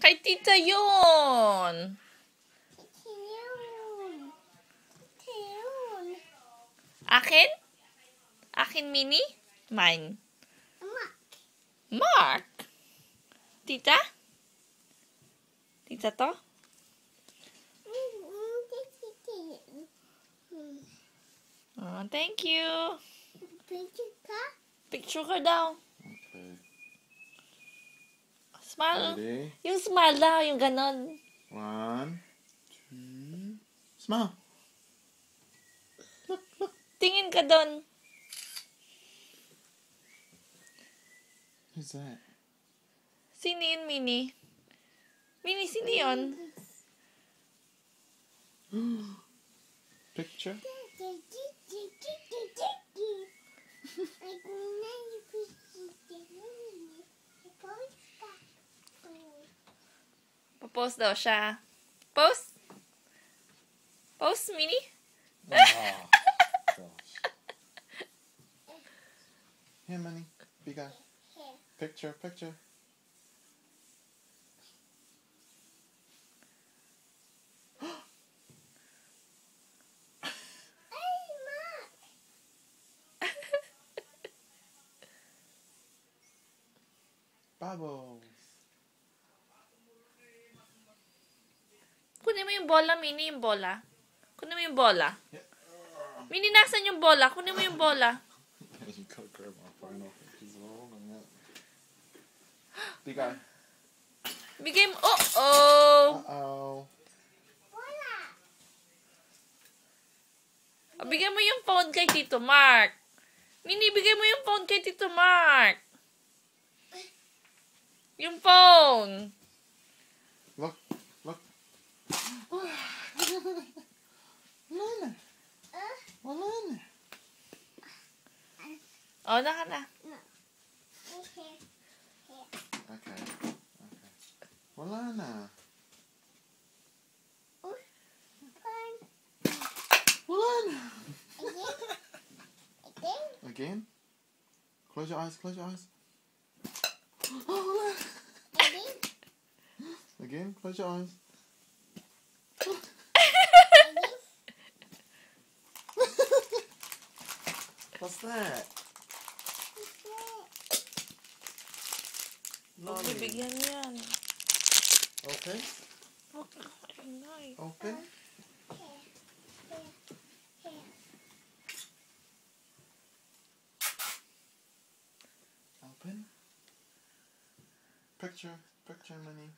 Kay tita yun. Akin? Akin, Minnie? Mine. Mark? Tita? Tita to? Oh, thank you. Picture ka daw. Okay. Smile. Ready? Yung smile daw, yung ganon. 1, 2, smile. Look, look. Tingin ka doon. Who's that? Sino yun, Minnie? Minnie, sino yun? Picture? Papost daw siya. Post? Post, Minnie? Oh, gosh. Here, money. Big eye. Picture, picture. Bubbles. Kunin mo yung bola, Minnie, yung bola. Kunin mo yung bola. Minnie, nasan yung bola? Kunin mo yung bola. You gotta grab my phone off it. She's holding it. Big eye. Bigay mo. Oh! Uh-oh. Bigay mo yung phone kay Tito Mark. Minnie, bigay mo yung phone kay Tito Mark. Yung phone. Look, look. Wala na. Wala na. Oh, naka na. Okay. Okay. Wala na. Wala na. Again? Close your eyes, close your eyes. Oh, wala na. Again, close your eyes. What's that? Huwag Lolly. bibigyan yan. Open? Huwag ka maingay. Open? Open? Picture, money.